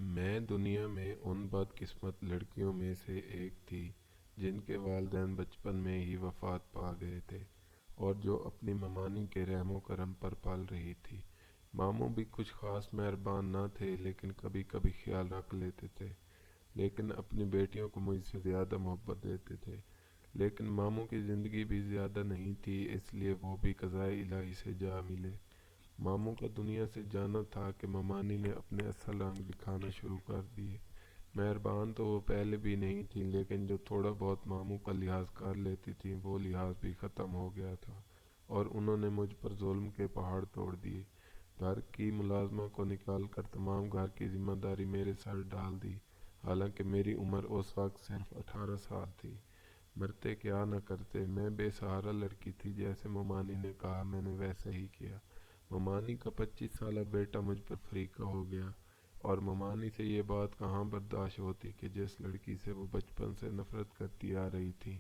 میں دنیا میں ان بدقسمت لڑکیوں میں سے ایک تھی جن کے والدین بچپن میں ہی وفات پا گئے تھے اور جو اپنی ممانی کے رحم و کرم پر پل رہی تھی۔ ماموں بھی کچھ خاص مہربان نہ تھے لیکن کبھی کبھی خیال رکھ لیتے تھے، لیکن اپنی بیٹیوں کو مجھ سے زیادہ محبت دیتے تھے۔ لیکن ماموں کی زندگی بھی زیادہ نہیں تھی، اس لیے وہ بھی قضائے الہی سے جا ملے۔ ماموں کا دنیا سے جانا تھا کہ ممانی نے اپنے اصل رنگ دکھانا شروع کر دیے۔ مہربان تو وہ پہلے بھی نہیں تھی، لیکن جو تھوڑا بہت ماموں کا لحاظ کر لیتی تھیں وہ لحاظ بھی ختم ہو گیا تھا، اور انہوں نے مجھ پر ظلم کے پہاڑ توڑ دیے۔ گھر کی ملازمہ کو نکال کر تمام گھر کی ذمہ داری میرے سر ڈال دی، حالانکہ میری عمر اس وقت صرف 18 سال تھی۔ مرتے کیا نہ کرتے، میں بے سہارا لڑکی تھی، جیسے ممانی نے کہا میں نے ویسا ہی کیا۔ ممانی کا 25 سالہ بیٹا مجھ پر فریقہ ہو گیا، اور ممانی سے یہ بات کہاں برداشت ہوتی کہ جس لڑکی سے وہ بچپن سے نفرت کرتی آ رہی تھی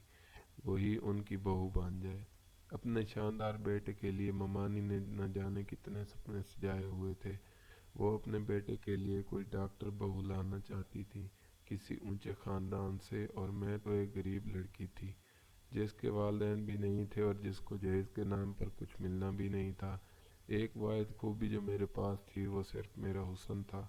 وہی ان کی بہو بن جائے۔ اپنے شاندار بیٹے کے لیے ممانی نے نہ جانے کتنے سپنے سجائے ہوئے تھے۔ وہ اپنے بیٹے کے لیے کوئی ڈاکٹر بہو لانا چاہتی تھی، کسی اونچے خاندان سے، اور میں تو ایک غریب لڑکی تھی جس کے والدین بھی نہیں تھے اور جس کو جہیز کے نام پر کچھ ملنا بھی نہیں تھا۔ ایک واحد خوبی جو میرے پاس تھی وہ صرف میرا حسن تھا۔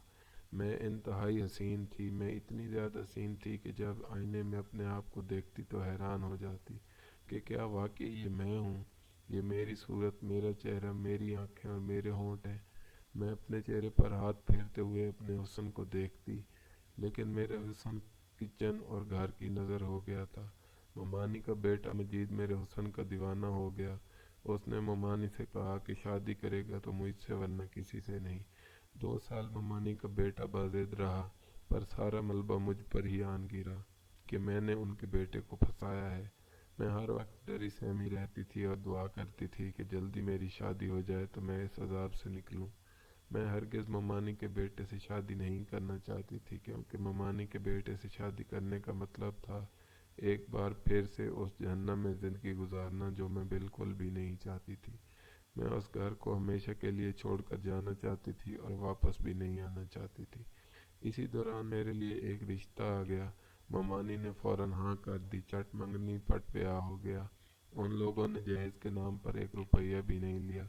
میں انتہائی حسین تھی، میں اتنی زیادہ حسین تھی کہ جب آئینے میں اپنے آپ کو دیکھتی تو حیران ہو جاتی کہ کیا واقعی یہ میں ہوں؟ یہ میری صورت، میرا چہرہ، میری آنکھیں اور میرے ہونٹ ہیں۔ میں اپنے چہرے پر ہاتھ پھیرتے ہوئے اپنے حسن کو دیکھتی، لیکن میرا حسن کچن اور گھر کی نظر ہو گیا تھا۔ ممانی کا بیٹا مجید میرے حسن کا دیوانہ ہو گیا۔ اس نے ممانی سے کہا کہ شادی کرے گا تو مجھ سے ورنہ کسی سے نہیں۔ 2 سال ممانی کا بیٹا باضد رہا، پر سارا ملبہ مجھ پر ہی آن گرا کہ میں نے ان کے بیٹے کو پھنسایا ہے۔ میں ہر وقت ڈری سہمی رہتی تھی اور دعا کرتی تھی کہ جلدی میری شادی ہو جائے تو میں اس عذاب سے نکلوں۔ میں ہرگز ممانی کے بیٹے سے شادی نہیں کرنا چاہتی تھی، کیونکہ ممانی کے بیٹے سے شادی کرنے کا مطلب تھا ایک بار پھر سے اس جہنم میں زندگی گزارنا جو میں بالکل بھی نہیں چاہتی تھی۔ میں اس گھر کو ہمیشہ کے لیے چھوڑ کر جانا چاہتی تھی اور واپس بھی نہیں آنا چاہتی تھی۔ اسی دوران میرے لیے ایک رشتہ آ گیا۔ ممانی نے فوراً ہاں کر دی، چٹ منگنی پٹ بیاہ ہو گیا۔ ان لوگوں نے جہیز کے نام پر 1 روپیہ بھی نہیں لیا۔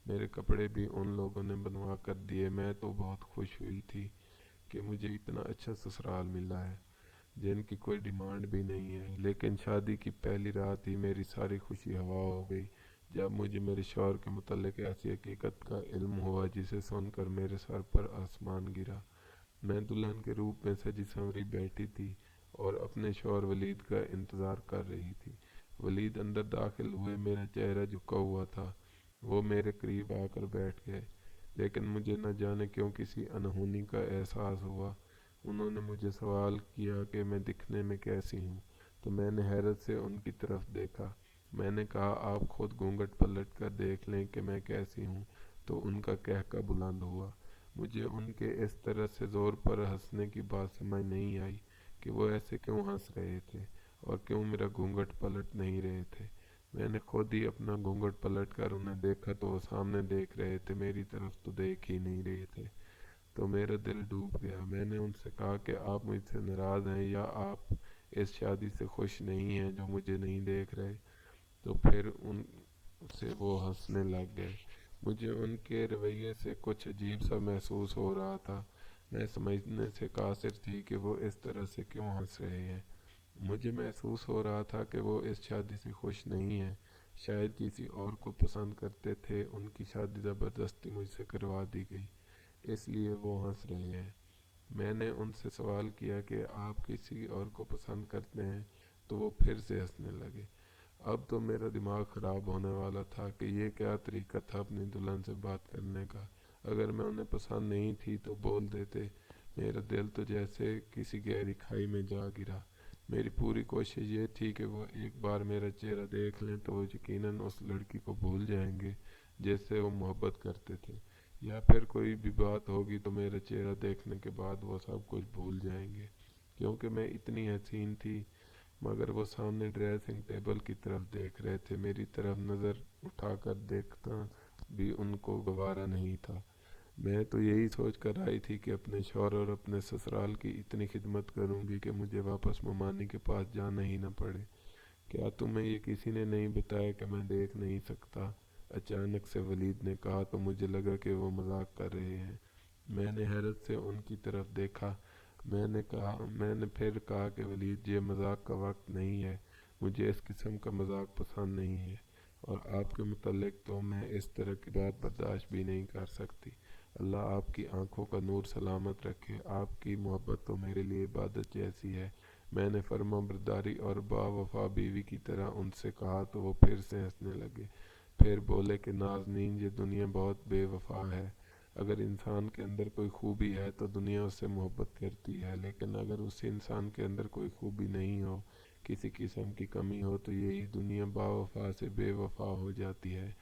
میرے کپڑے بھی ان لوگوں نے بنوا کر دیے۔ میں تو بہت خوش ہوئی تھی کہ مجھے اتنا اچھا سسرال ملا ہے جن کی کوئی ڈیمانڈ بھی نہیں ہے، لیکن شادی کی پہلی رات ہی میری ساری خوشی ہوا ہو گئی جب مجھے میرے شوہر کے متعلق ایسی حقیقت کا علم ہوا جسے سن کر میرے سر پر آسمان گرا۔ میں دلہن کے روپ میں سجی سنوری بیٹھی تھی اور اپنے شوہر ولید کا انتظار کر رہی تھی۔ ولید اندر داخل ہوئے، میرا چہرہ جھکا ہوا تھا۔ وہ میرے قریب آ کر بیٹھ گئے، لیکن مجھے نہ جانے کیوں کسی انہونی کا احساس ہوا۔ انہوں نے مجھے سوال کیا کہ میں دکھنے میں کیسی ہوں، تو میں نے حیرت سے ان کی طرف دیکھا۔ میں نے کہا آپ خود گھونگھٹ پلٹ کر دیکھ لیں کہ میں کیسی ہوں، تو ان کا قہقہ بلند ہوا۔ مجھے ان کے اس طرح سے زور پر ہنسنے کی بات سمجھ نہیں آئی کہ وہ ایسے کیوں ہنس رہے تھے اور کیوں میرا گھونگھٹ پلٹ نہیں رہے تھے۔ میں نے خود ہی اپنا گھونگھٹ پلٹ کر انہیں دیکھا تو وہ سامنے دیکھ رہے تھے، میری طرف تو دیکھ ہی نہیں رہے تھے۔ تو میرا دل ڈوب گیا۔ میں نے ان سے کہا کہ آپ مجھ سے ناراض ہیں یا آپ اس شادی سے خوش نہیں ہیں جو مجھے نہیں دیکھ رہے؟ تو پھر ان سے وہ ہنسنے لگ گئے۔ مجھے ان کے رویے سے کچھ عجیب سا محسوس ہو رہا تھا۔ میں سمجھنے سے قاصر تھی کہ وہ اس طرح سے کیوں ہنس رہے ہیں۔ مجھے محسوس ہو رہا تھا کہ وہ اس شادی سے خوش نہیں ہیں، شاید کسی اور کو پسند کرتے تھے، ان کی شادی زبردستی مجھ سے کروا دی گئی، اس لیے وہ ہنس رہے ہیں۔ میں نے ان سے سوال کیا کہ آپ کسی اور کو پسند کرتے ہیں؟ تو وہ پھر سے ہنسنے لگے۔ اب تو میرا دماغ خراب ہونے والا تھا کہ یہ کیا طریقہ تھا اپنی دلہن سے بات کرنے کا۔ اگر میں انہیں پسند نہیں تھی تو بول دیتے۔ میرا دل تو جیسے کسی گہری کھائی میں جا گرا۔ میری پوری کوشش یہ تھی کہ وہ ایک بار میرا چہرہ دیکھ لیں تو وہ یقیناً اس لڑکی کو بھول جائیں گے جس سے وہ محبت کرتے تھے، یا پھر کوئی بھی بات ہوگی تو میرا چہرہ دیکھنے کے بعد وہ سب کچھ بھول جائیں گے، کیونکہ میں اتنی حسین تھی۔ مگر وہ سامنے ڈریسنگ ٹیبل کی طرف دیکھ رہے تھے، میری طرف نظر اٹھا کر دیکھنا بھی ان کو گوارا نہیں تھا۔ मैं तो यही सोच कर आई थी कि अपने शौहर और अपने ससुराल की इतनी खिदमत करूंगी कि मुझे वापस ममानी के पास जाना ही न पड़े। क्या तुम्हें ये किसी ने नहीं बताया कि मैं देख नहीं सकता? अचानक से वलीद ने कहा तो मुझे लगा कि वो मजाक कर रहे हैं। मैंने हैरत से उनकी तरफ देखा। मैंने फिर कहा कि वलीद, ये मजाक का वक्त नहीं है। मुझे इस किस्म का मजाक पसंद नहीं है, और आपके मुतल्लिक तो मैं इस तरह की बात बर्दाश्त भी नहीं कर सकती। अल्लाह आपकी आंखों का नूर सलामत रखे। आपकी मोहब्बत तो मेरे लिए इबादत जैसी है। मैंने फर्माबरदारी और बावफा बीवी की तरह उनसे कहा तो वो फिर से हंसने लगे। फिर बोले कि नाज़नीन, ये दुनिया बहुत बेवफा है। अगर इंसान के अंदर कोई खूबी है तो दुनिया उससे मोहब्बत करती है, लेकिन अगर उस इंसान के अंदर कोई खूबी नहीं हो, किसी किस्म की कमी हो, तो यही दुनिया बावफा से बेवफा हो जाती है।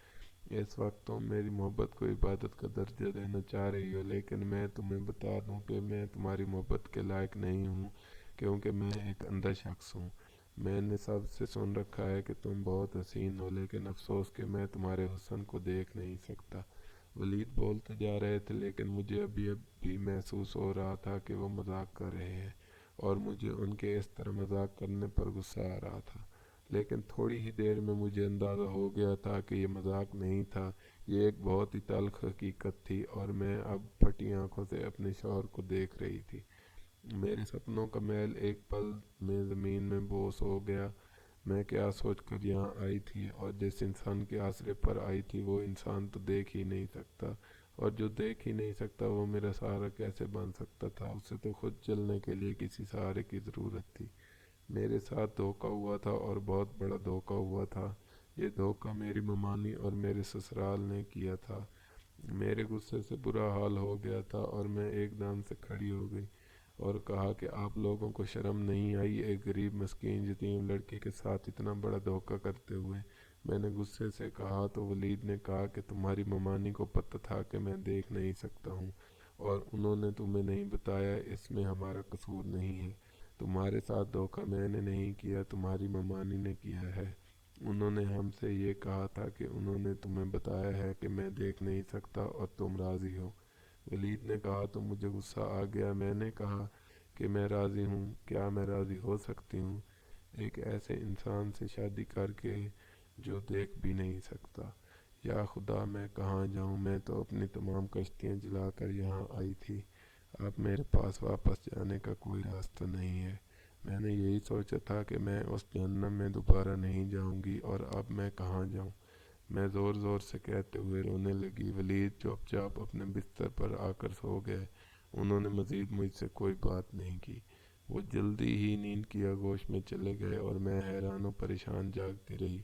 इस वक्त तुम मेरी मोहब्बत को इबादत का दर्जा देना चाह रही हो, लेकिन मैं तुम्हें बता दूं कि मैं तुम्हारी मोहब्बत के लायक नहीं हूँ, क्योंकि मैं एक अंधा शख्स हूँ। मैंने सबसे सुन रखा है कि तुम बहुत हसीन हो, लेकिन अफसोस कि मैं तुम्हारे हुस्न को देख नहीं सकता। वलीद बोलते जा रहे थे, लेकिन मुझे अभी अभी महसूस हो रहा था कि वो मजाक कर रहे हैं, और मुझे उनके इस तरह मजाक करने पर गुस्सा आ रहा था। लेकिन थोड़ी ही देर में मुझे अंदाज़ा हो गया था कि ये मजाक नहीं था, ये एक बहुत ही तल्ख हकीकत थी, और मैं अब फटी आंखों से अपने शौहर को देख रही थी। मेरे सपनों का महल एक पल में ज़मीन में बोस हो गया। मैं क्या सोच कर यहाँ आई थी, और जिस इंसान के आसरे पर आई थी वो इंसान तो देख ही नहीं सकता, और जो देख ही नहीं सकता वो मेरा सहारा कैसे बन सकता था? उसे तो खुद चलने के लिए किसी सहारे की ज़रूरत थी। मेरे साथ धोखा हुआ था, और बहुत बड़ा धोखा हुआ था। ये धोखा मेरी ममानी और मेरे ससुराल ने किया था। मेरे गुस्से से बुरा हाल हो गया था, और मैं एकदम से खड़ी हो गई और कहा कि आप लोगों को शर्म नहीं आई एक गरीब मस्कीन यतीम लड़की के साथ इतना बड़ा धोखा करते हुए? मैंने गुस्से से कहा तो वलीद ने कहा कि तुम्हारी ममानी को पता था कि मैं देख नहीं सकता हूँ, और उन्होंने तुम्हें नहीं बताया, इसमें हमारा कसूर नहीं है। तुम्हारे साथ धोखा मैंने नहीं किया, तुम्हारी ममानी ने किया है। उन्होंने हमसे ये कहा था कि उन्होंने तुम्हें बताया है कि मैं देख नहीं सकता और तुम राज़ी हो। वलीद ने कहा तो मुझे गुस्सा आ गया। मैंने कहा कि मैं राज़ी हूँ, क्या मैं राज़ी हो सकती हूँ एक ऐसे इंसान से शादी करके जो देख भी नहीं सकता? या खुदा, मैं कहाँ जाऊँ? मैं तो अपनी तमाम कश्तियाँ जलाकर यहाँ आई थी। अब मेरे पास वापस जाने का कोई रास्ता नहीं है। मैंने यही सोचा था कि मैं उस जहन्नम में दोबारा नहीं जाऊंगी, और अब मैं कहाँ जाऊँ? मैं ज़ोर ज़ोर से कहते हुए रोने लगी। वलीद चुपचाप अपने बिस्तर पर आकर सो गए। उन्होंने मज़ीद मुझसे कोई बात नहीं की। वो जल्दी ही नींद की आगोश में चले गए, और मैं हैरान और परेशान जागती रही।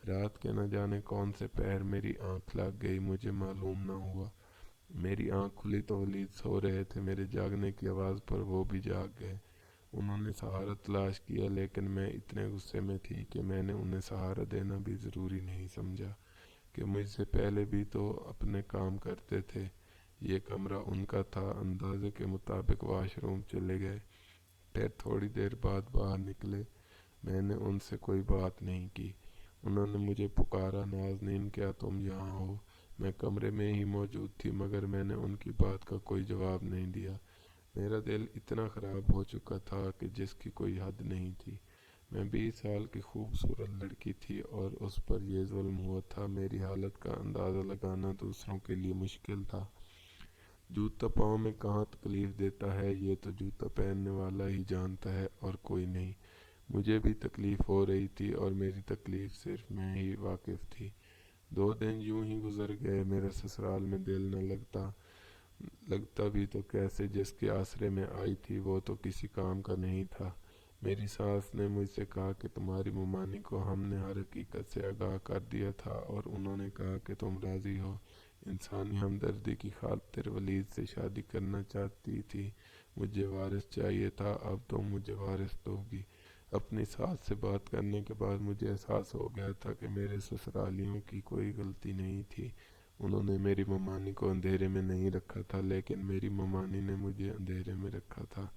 रात के न जाने कौन से पहर मेरी आंख लग गई, मुझे मालूम न हुआ। मेरी आंख खुली तो वलीद सो रहे थे। मेरे जागने की आवाज़ पर वो भी जाग गए। उन्होंने सहारा तलाश किया, लेकिन मैं इतने गुस्से में थी कि मैंने उन्हें सहारा देना भी ज़रूरी नहीं समझा, कि मुझसे पहले भी तो अपने काम करते थे। ये कमरा उनका था। अंदाजे के मुताबिक वाशरूम चले गए, फिर थोड़ी देर बाद बाहर निकले। मैंने उनसे कोई बात नहीं की। उन्होंने मुझे पुकारा, नाज़नीन, क्या तुम यहाँ हो? मैं कमरे में ही मौजूद थी, मगर मैंने उनकी बात का कोई जवाब नहीं दिया। मेरा दिल इतना ख़राब हो चुका था कि जिसकी कोई हद नहीं थी। मैं 20 साल की खूबसूरत लड़की थी, और उस पर यह जुल्म हुआ था। मेरी हालत का अंदाज़ा लगाना दूसरों के लिए मुश्किल था। जूता पाँव में कहाँ तकलीफ़ देता है, ये तो जूता पहनने वाला ही जानता है, और कोई नहीं। मुझे भी तकलीफ़ हो रही थी, और मेरी तकलीफ़ सिर्फ मैं ही वाकिफ़ थी। 2 दिन यूं ही गुजर गए। मेरा ससुराल में दिल न लगता। लगता भी तो कैसे? जिसके आसरे में आई थी वो तो किसी काम का नहीं था। मेरी सास ने मुझसे कहा कि तुम्हारी ममानी को हमने हर हकीकत से आगाह कर दिया था, और उन्होंने कहा कि तुम राज़ी हो। इंसानी हमदर्दी की खातिर वलीद से शादी करना चाहती थी। मुझे वारिस चाहिए था, अब तुम मुझे वारिस दोगी। अपनी सास से बात करने के बाद मुझे एहसास हो गया था कि मेरे ससुरालियों की कोई गलती नहीं थी। उन्होंने मेरी ममानी को अंधेरे में नहीं रखा था, लेकिन मेरी ममानी ने मुझे अंधेरे में रखा था।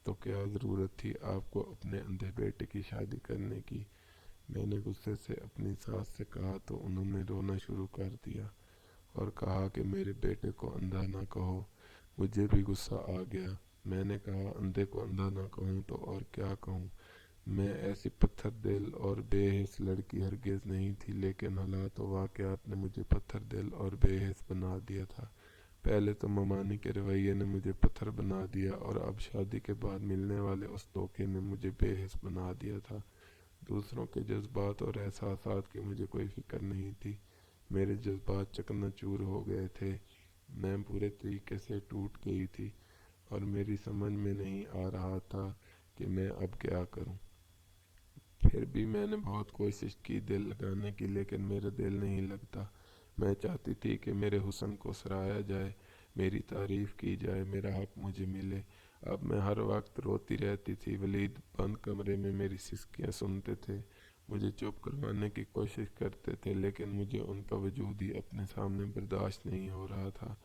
तो क्या ज़रूरत थी आपको अपने अंधे बेटे की शादी करने की? मैंने गुस्से से अपनी सास से कहा तो उन्होंने रोना शुरू कर दिया, और कहा कि मेरे बेटे को अंधा ना कहो। मुझे भी गुस्सा आ गया। मैंने कहा, अंधे को अंधा ना कहूँ तो और क्या कहूँ। मैं ऐसी पत्थर दिल और बेहिस लड़की हरगिज़ नहीं थी, लेकिन हालात और वाक़यात ने मुझे पत्थर दिल और बेहिस बना दिया था। पहले तो ममानी के रवैये ने मुझे पत्थर बना दिया, और अब शादी के बाद मिलने वाले उस धोखे ने मुझे बेहिस बना दिया था। दूसरों के जज्बात और एहसासात की मुझे कोई फ़िक्र नहीं थी। मेरे जज्बात चकनाचूर हो गए थे। मैं पूरे तरीके से टूट गई थी, और मेरी समझ में नहीं आ रहा था कि मैं अब क्या करूं। फिर भी मैंने बहुत कोशिश की दिल लगाने की, लेकिन मेरा दिल नहीं लगता। मैं चाहती थी कि मेरे हुस्न को सराहा जाए, मेरी तारीफ़ की जाए, मेरा हक मुझे मिले। अब मैं हर वक्त रोती रहती थी। वलीद बंद कमरे में मेरी सिसकियाँ सुनते थे, मुझे चुप करवाने की कोशिश करते थे, लेकिन मुझे उनका वजूद ही अपने सामने बर्दाश्त नहीं हो रहा था।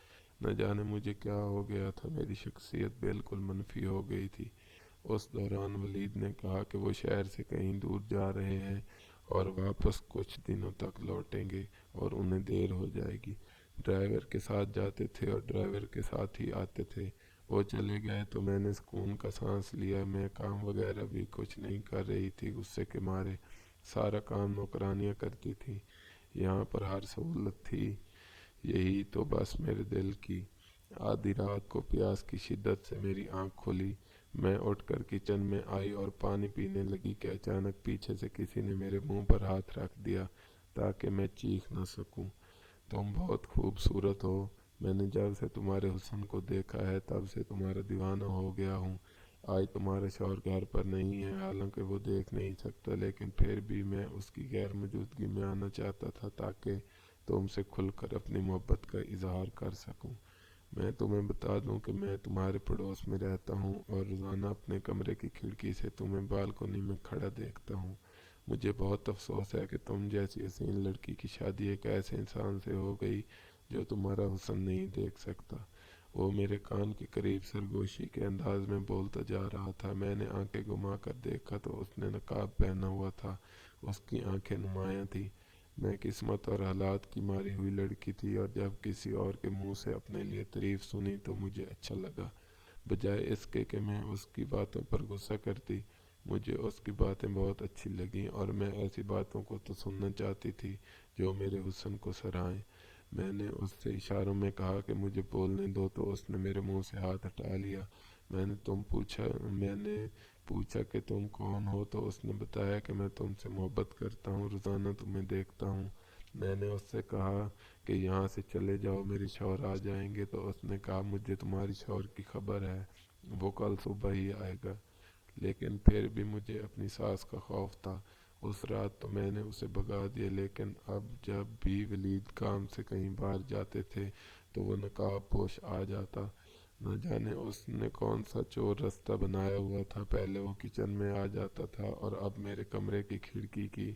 न जाने मुझे क्या हो गया था, मेरी शख्सियत बिल्कुल मनफी हो गई थी। उस दौरान वलीद ने कहा कि वो शहर से कहीं दूर जा रहे हैं और वापस कुछ दिनों तक लौटेंगे, और उन्हें देर हो जाएगी। ड्राइवर के साथ जाते थे और ड्राइवर के साथ ही आते थे। वो चले गए तो मैंने सुकून का सांस लिया। मैं काम वगैरह भी कुछ नहीं कर रही थी, गुस्से के मारे। सारा काम नौकरानियाँ करती थी। यहाँ पर हर सहूलत थी। यही तो बस मेरे दिल की। आधी रात को प्यास की शिद्दत से मेरी आंख खुली। मैं उठकर किचन में आई और पानी पीने लगी कि अचानक पीछे से किसी ने मेरे मुंह पर हाथ रख दिया, ताकि मैं चीख न सकूं। तुम बहुत खूबसूरत हो। मैंने जब से तुम्हारे हुस्न को देखा है तब से तुम्हारा दीवाना हो गया हूँ। आज तुम्हारा शौहर घर पर नहीं है, हालांकि वो देख नहीं सकता, लेकिन फिर भी मैं उसकी गैर मौजूदगी में आना चाहता था, ताकि तुमसे खुलकर अपनी मोहब्बत का इजहार कर सकूं। मैं तुम्हें बता दूं कि मैं तुम्हारे पड़ोस में रहता हूँ, और रोज़ाना अपने कमरे की खिड़की से तुम्हें बालकनी में खड़ा देखता हूँ। मुझे बहुत अफसोस है कि तुम जैसी हसीन लड़की की शादी एक ऐसे इंसान से हो गई जो तुम्हारा हुस्न नहीं देख सकता। वो मेरे कान के करीब सरगोशी के अंदाज में बोलता जा रहा था। मैंने आंखें घुमा कर देखा तो उसने नकाब पहना हुआ था। उसकी आंखें नुमायाँ थी। मैं किस्मत और हालात की मारी हुई लड़की थी, और जब किसी और के मुंह से अपने लिए तारीफ सुनी तो मुझे अच्छा लगा, बजाय इसके कि मैं उसकी बातों पर गुस्सा करती। मुझे उसकी बातें बहुत अच्छी लगीं, और मैं ऐसी बातों को तो सुनना चाहती थी जो मेरे हुस्न को सराहें। मैंने उससे इशारों में कहा कि मुझे बोलने दो, तो उसने मेरे मुंह से हाथ हटा लिया। मैंने पूछा कि तुम कौन हो, तो उसने बताया कि मैं तुमसे मोहब्बत करता हूँ, रोज़ाना तुम्हें देखता हूँ। मैंने उससे कहा कि यहाँ से चले जाओ, मेरे शौहर आ जाएंगे, तो उसने कहा, मुझे तुम्हारी शौहर की खबर है, वो कल सुबह ही आएगा। लेकिन फिर भी मुझे अपनी सास का खौफ था। उस रात तो मैंने उसे भगा दिया, लेकिन अब जब भी वलीद काम से कहीं बाहर जाते थे तो वो नकाब पोश आ जाता। न जाने उसने कौन सा चोर रास्ता बनाया हुआ था। पहले वो किचन में आ जाता था, और अब मेरे कमरे की खिड़की की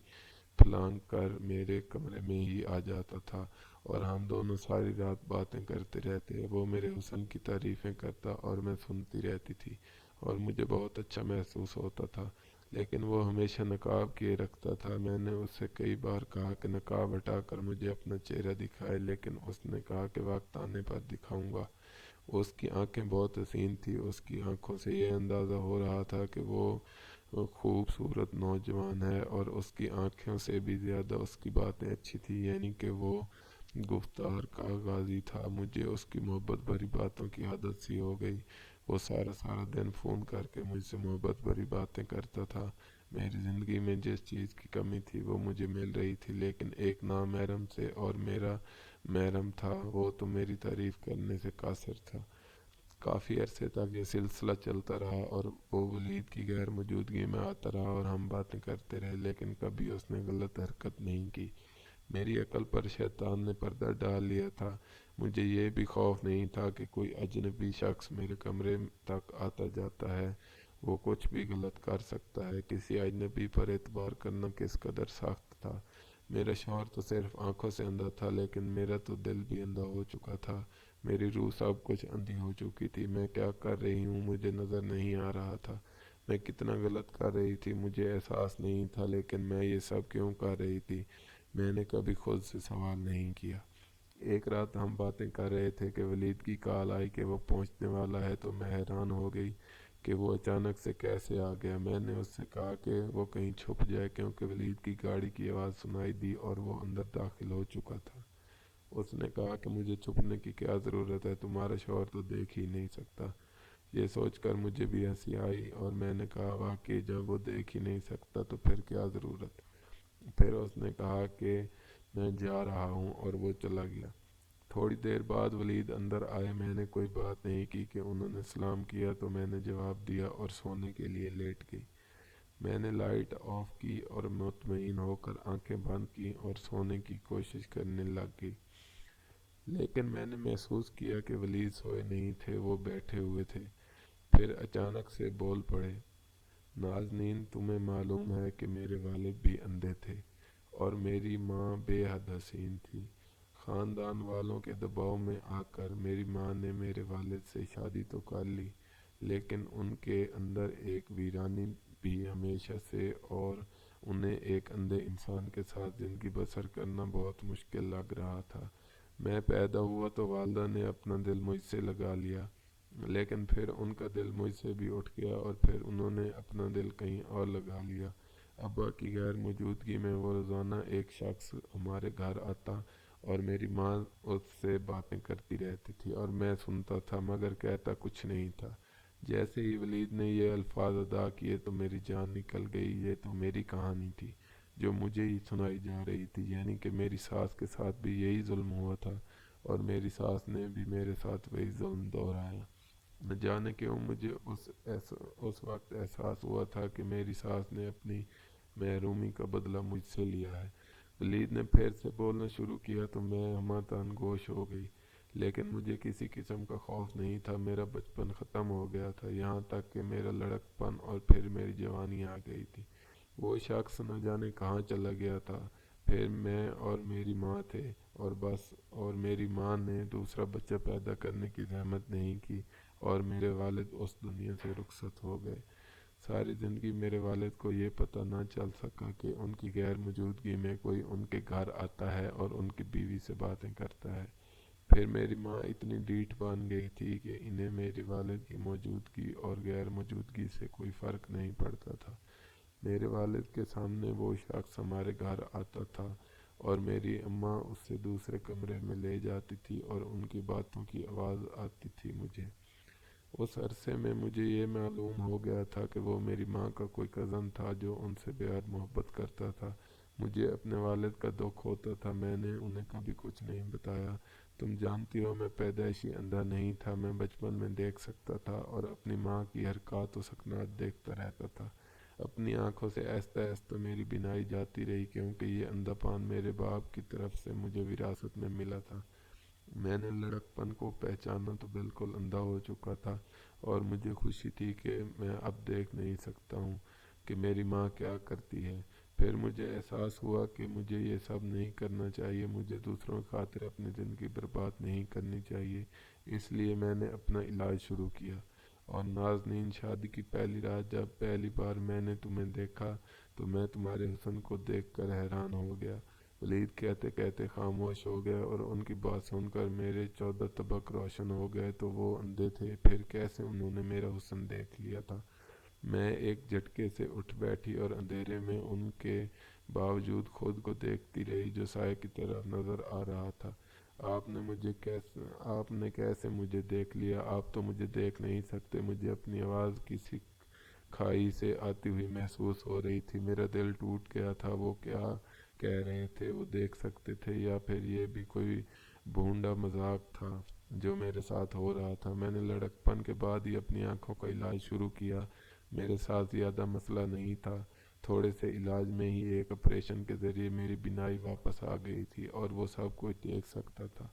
फलांग कर मेरे कमरे में ही आ जाता था, और हम दोनों सारी रात बातें करते रहते। वो मेरे हुस्न की तारीफ़ें करता और मैं सुनती रहती थी, और मुझे बहुत अच्छा महसूस होता था। लेकिन वो हमेशा नकाब किए रखता था। मैंने उससे कई बार कहा कि नकाब हटाकर मुझे अपना चेहरा दिखाए, लेकिन उसने कहा कि वक्त आने पर दिखाऊंगा। उसकी आंखें बहुत हसीन थी। उसकी आंखों से ये अंदाज़ा हो रहा था कि वो खूबसूरत नौजवान है, और उसकी आंखों से भी ज़्यादा उसकी बातें अच्छी थी, यानी कि वो गुफ्तार का गाजी था। मुझे उसकी मोहब्बत भरी बातों की आदत सी हो गई। वो सारा सारा दिन फ़ोन करके मुझसे मोहब्बत भरी बातें करता था। मेरी ज़िंदगी में जिस चीज़ की कमी थी वो मुझे मिल रही थी, लेकिन एक नामहरम से, और मेरा महरम था वो तो मेरी तारीफ़ करने से कासिर था। काफ़ी अरसे तक ये सिलसिला चलता रहा, और वो वलीद की गैर मौजूदगी में आता रहा और हम बातें करते रहे, लेकिन कभी उसने गलत हरकत नहीं की। मेरी अकल पर शैतान ने पर्दा डाल लिया था। मुझे ये भी खौफ नहीं था कि कोई अजनबी शख्स मेरे कमरे तक आता जाता है। वो कुछ भी गलत कर सकता है। किसी अजनबी पर एतबार करना किस कदर सख्त था। मेरा शौहर तो सिर्फ आंखों से अंधा था, लेकिन मेरा तो दिल भी अंधा हो चुका था। मेरी रूह सब कुछ अंधी हो चुकी थी। मैं क्या कर रही हूँ मुझे नज़र नहीं आ रहा था। मैं कितना गलत कर रही थी मुझे एहसास नहीं था, लेकिन मैं ये सब क्यों कर रही थी, मैंने कभी खुद से सवाल नहीं किया। ایک رات ہم باتیں کر رہے تھے کہ ولید کی کال آئی کہ وہ پہنچنے والا ہے، تو میں حیران ہو گئی کہ وہ اچانک سے کیسے آ گیا۔ میں نے اس سے کہا کہ وہ کہیں چھپ جائے، کیونکہ ولید کی گاڑی کی آواز سنائی دی اور وہ اندر داخل ہو چکا تھا۔ اس نے کہا کہ مجھے چھپنے کی کیا ضرورت ہے، تمہارا شوہر تو دیکھ ہی نہیں سکتا۔ یہ سوچ کر مجھے بھی ہنسی آئی اور میں نے کہا واقعی جب وہ دیکھ ہی نہیں سکتا تو پھر کیا ضرورت۔ پھر اس نے کہا کہ میں جا رہا ہوں اور وہ چلا گیا۔ تھوڑی دیر بعد ولید اندر آئے۔ میں نے کوئی بات نہیں کی کہ انہوں نے سلام کیا تو میں نے جواب دیا اور سونے کے لیے لیٹ گئی۔ میں نے لائٹ آف کی اور مطمئن ہو کر آنکھیں بند کی اور سونے کی کوشش کرنے لگ گئی، لیکن میں نے محسوس کیا کہ ولید سوئے نہیں تھے، وہ بیٹھے ہوئے تھے۔ پھر اچانک سے بول پڑے، نازنین تمہیں معلوم ہے کہ میرے والد بھی اندھے تھے اور میری ماں بے حد حسین تھی۔ خاندان والوں کے دباؤ میں آ کر میری ماں نے میرے والد سے شادی تو کر لی، لیکن ان کے اندر ایک ویرانی بھی ہمیشہ سے، اور انہیں ایک اندھے انسان کے ساتھ زندگی بسر کرنا بہت مشکل لگ رہا تھا۔ میں پیدا ہوا تو والدہ نے اپنا دل مجھ سے لگا لیا، لیکن پھر ان کا دل مجھ سے بھی اٹھ گیا اور پھر انہوں نے اپنا دل کہیں اور لگا لیا۔ ابا کی غیر موجودگی میں وہ روزانہ ایک شخص ہمارے گھر آتا اور میری ماں اس سے باتیں کرتی رہتی تھی اور میں سنتا تھا مگر کہتا کچھ نہیں تھا۔ جیسے ہی ولید نے یہ الفاظ ادا کیے تو میری جان نکل گئی۔ یہ تو میری کہانی تھی جو مجھے ہی سنائی جا رہی تھی، یعنی کہ میری ساس کے ساتھ بھی یہی ظلم ہوا تھا اور میری ساس نے بھی میرے ساتھ وہی ظلم دہرایا۔ نہ جانے کیوں مجھے اس وقت احساس ہوا تھا کہ میری ساس نے اپنی محرومی کا بدلہ مجھ سے لیا ہے۔ ولید نے پھر سے بولنا شروع کیا تو میں ہمہ گوش ہو گئی، لیکن مجھے کسی قسم کا خوف نہیں تھا۔ میرا بچپن ختم ہو گیا تھا، یہاں تک کہ میرا لڑکپن، اور پھر میری جوانی آ گئی تھی۔ وہ شخص نہ جانے کہاں چلا گیا تھا۔ پھر میں اور میری ماں تھے اور بس، اور میری ماں نے دوسرا بچہ پیدا کرنے کی زحمت نہیں کی اور میرے والد اس دنیا سے رخصت ہو گئے۔ ساری زندگی میرے والد کو یہ پتہ نہ چل سکا کہ ان کی غیر موجودگی میں کوئی ان کے گھر آتا ہے اور ان کی بیوی سے باتیں کرتا ہے۔ پھر میری ماں اتنی ڈھیٹ بن گئی تھی کہ انہیں میرے والد کی موجودگی اور غیر موجودگی سے کوئی فرق نہیں پڑتا تھا۔ میرے والد کے سامنے وہ شخص ہمارے گھر آتا تھا اور میری اماں اس سے دوسرے کمرے میں لے جاتی تھی اور ان کی باتوں کی آواز آتی تھی مجھے۔ اس عرصے میں مجھے یہ معلوم ہو گیا تھا کہ وہ میری ماں کا کوئی کزن تھا جو ان سے بے حد محبت کرتا تھا۔ مجھے اپنے والد کا دکھ ہوتا تھا، میں نے انہیں کبھی کچھ نہیں بتایا۔ تم جانتی ہو میں پیدائشی اندھا نہیں تھا، میں بچپن میں دیکھ سکتا تھا اور اپنی ماں کی حرکات و سکنات دیکھتا رہتا تھا۔ اپنی آنکھوں سے آہستہ آہستہ میری بینائی جاتی رہی، کیونکہ یہ اندھا پان میرے باپ کی طرف سے مجھے وراثت میں ملا تھا۔ میں نے لڑکپن کو پہچانا تو بالکل اندھا ہو چکا تھا اور مجھے خوشی تھی کہ میں اب دیکھ نہیں سکتا ہوں کہ میری ماں کیا کرتی ہے۔ پھر مجھے احساس ہوا کہ مجھے یہ سب نہیں کرنا چاہیے، مجھے دوسروں کی خاطر اپنی زندگی برباد نہیں کرنی چاہیے۔ اس لیے میں نے اپنا علاج شروع کیا۔ اور نازنین، شادی کی پہلی رات جب پہلی بار میں نے تمہیں دیکھا تو میں تمہارے حسن کو دیکھ کر حیران ہو گیا۔ ولید کہتے کہتے خاموش ہو گئے اور ان کی بات سن کر میرے 14 طبق روشن ہو گئے۔ تو وہ اندھے تھے، پھر کیسے انہوں نے میرا حسن دیکھ لیا تھا؟ میں ایک جھٹکے سے اٹھ بیٹھی اور اندھیرے میں ان کے باوجود خود کو دیکھتی رہی جو سائے کی طرح نظر آ رہا تھا۔ آپ نے کیسے مجھے دیکھ لیا؟ آپ تو مجھے دیکھ نہیں سکتے۔ مجھے اپنی آواز کسی کھائی سے آتی ہوئی محسوس ہو رہی تھی۔ میرا دل ٹوٹ گیا تھا۔ وہ کیا کہہ رہے تھے؟ وہ دیکھ سکتے تھے یا پھر یہ بھی کوئی بھونڈا مذاق تھا جو میرے ساتھ ہو رہا تھا؟ میں نے لڑکپن کے بعد ہی اپنی آنکھوں کا علاج شروع کیا۔ میرے ساتھ زیادہ مسئلہ نہیں تھا، تھوڑے سے علاج میں ہی ایک آپریشن کے ذریعے میری بینائی واپس آ گئی تھی اور وہ سب کچھ دیکھ سکتا تھا۔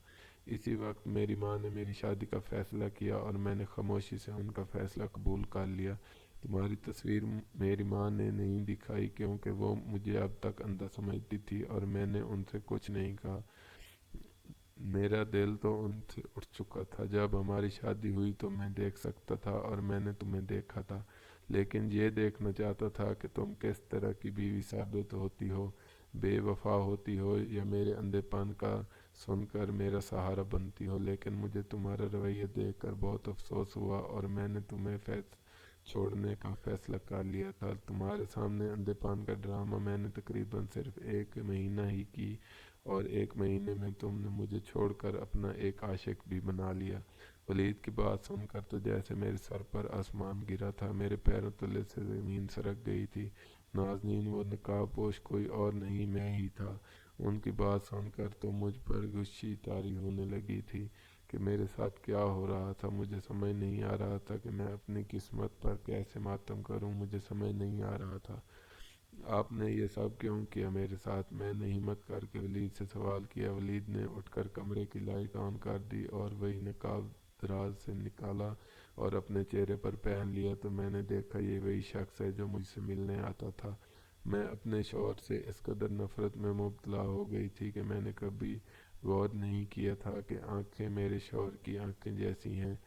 اسی وقت میری ماں نے میری شادی کا فیصلہ کیا اور میں نے خاموشی سے ان کا فیصلہ قبول کر لیا۔ تمہاری تصویر میری ماں نے نہیں دکھائی کیونکہ وہ مجھے اب تک اندھا سمجھتی تھی اور میں نے ان سے کچھ نہیں کہا۔ میرا دل تو ان سے اٹھ چکا تھا۔ جب ہماری شادی ہوئی تو میں دیکھ سکتا تھا اور میں نے تمہیں دیکھا تھا، لیکن یہ دیکھنا چاہتا تھا کہ تم کس طرح کی بیوی ثابت ہوتی ہو، بے وفا ہوتی ہو یا میرے اندھے پن کا सुन कर मेरा सहारा बनती हो, लेकिन मुझे तुम्हारा रवैया देख कर बहुत अफसोस हुआ और मैंने तुम्हें छोड़ने का फैसला कर लिया था। तुम्हारे सामने अंधेपन का ड्रामा मैंने तकरीबन सिर्फ 1 महीना ही की और 1 महीने में तुमने मुझे छोड़कर अपना एक आशिक भी बना लिया। वलीद की बात सुनकर तो जैसे मेरे सर पर आसमान गिरा था, मेरे पैरों तले से ज़मीन सरक गई थी। नाज़नीन, वो नकाबपोश कोई और नहीं, मैं ही था। उनकी बात सुनकर तो मुझ पर गुस्सी तारी होने लगी थी कि मेरे साथ क्या हो रहा था। मुझे समझ नहीं आ रहा था कि मैं अपनी किस्मत पर कैसे मातम करूं। मुझे समझ नहीं आ रहा था आपने ये सब क्यों किया मेरे साथ। मैंने हिम्मत करके वलीद से सवाल किया। वलीद ने उठकर कमरे की लाइट ऑन कर दी और वही नकाब दराज से निकाला और अपने चेहरे पर पहन लिया तो मैंने देखा ये वही शख्स है जो मुझसे मिलने आता था। मैं अपने शौहर से इस कदर नफरत में मुब्तला हो गई थी कि मैंने कभी गौर नहीं किया था कि आंखें मेरे शौहर की आंखें जैसी हैं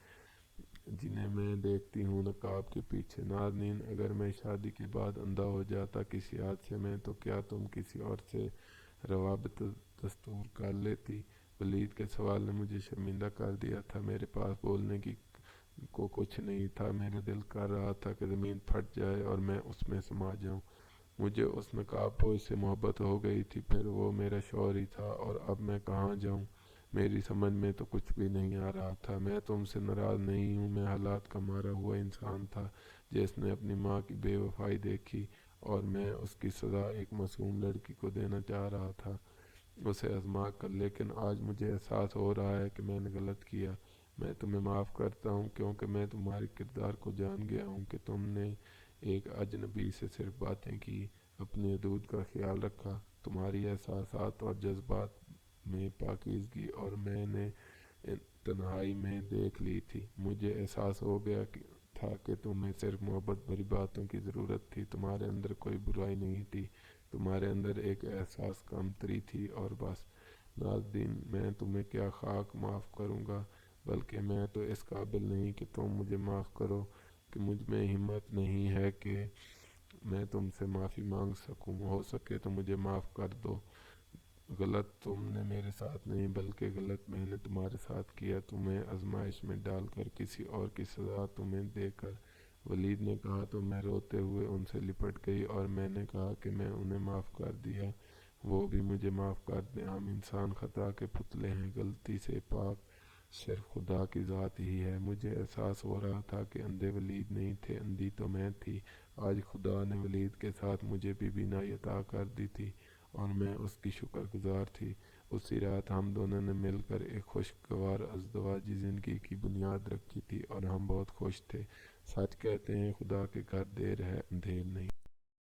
जिन्हें मैं देखती हूँ नकाब के पीछे। नाज़नीन, अगर मैं शादी के बाद अंधा हो जाता किसी हादसे में तो क्या तुम किसी और से रवाबत दस्तूर कर लेती। वलीद के सवाल ने मुझे शर्मिंदा कर दिया था। मेरे पास बोलने की को कुछ नहीं था। मेरा दिल कर रहा था कि ज़मीन फट जाए और मैं उसमें समा जाऊं। मुझे उस नकाबपोश से मोहब्बत हो गई थी, फिर वो मेरा शौहर ही था और अब मैं कहाँ जाऊं। मेरी समझ में तो कुछ भी नहीं आ रहा था। मैं तुमसे नाराज़ नहीं हूँ, मैं हालात का मारा हुआ इंसान था जिसने अपनी माँ की बेवफाई देखी और मैं उसकी सज़ा एक मासूम लड़की को देना चाह रहा था, उसे आजमा कर। लेकिन आज मुझे एहसास हो रहा है कि मैंने गलत किया। मैं तुम्हें माफ़ करता हूँ क्योंकि मैं तुम्हारे किरदार को जान गया हूँ कि तुमने एक अजनबी से सिर्फ बातें की, अपनी हदूद का ख्याल रखा। तुम्हारी एहसासात और जज्बात में पाकीज़गी और मैंने तन्हाई में देख ली थी। मुझे एहसास हो गया था कि तुम्हें सिर्फ मोहब्बत भरी बातों की ज़रूरत थी। तुम्हारे अंदर कोई बुराई नहीं थी, तुम्हारे अंदर एक एहसास कमतरी थी और बस। नाज़नीन, मैं तुम्हें क्या खाक माफ़ करूँगा, बल्कि मैं तो इस काबिल नहीं कि तुम मुझे माफ़ करो, कि मुझ में हिम्मत नहीं है कि मैं तुमसे माफ़ी मांग सकूं। हो सके तो मुझे माफ़ कर दो। गलत तुमने मेरे साथ नहीं बल्कि गलत मैंने तुम्हारे साथ किया, तुम्हें आजमाइश में डालकर किसी और की सज़ा तुम्हें देकर। वलीद ने कहा तो मैं रोते हुए उनसे लिपट गई और मैंने कहा कि मैं उन्हें माफ़ कर दिया, वो भी मुझे माफ़ कर दें। हम इंसान खता के पुतले हैं, गलती से पाक सिर्फ खुदा की ज़ात ही है। मुझे एहसास हो रहा था कि अंधे वलीद नहीं थे, अंधी तो मैं थी। आज खुदा ने वलीद के साथ मुझे भी बीनाई अता कर दी थी और मैं उसकी शुक्रगुजार थी। उसी रात हम दोनों ने मिलकर एक खुशगवार अज़दवाजी ज़िंदगी की बुनियाद रखी थी और हम बहुत खुश थे। सच कहते हैं खुदा के घर देर है अंधेर नहीं।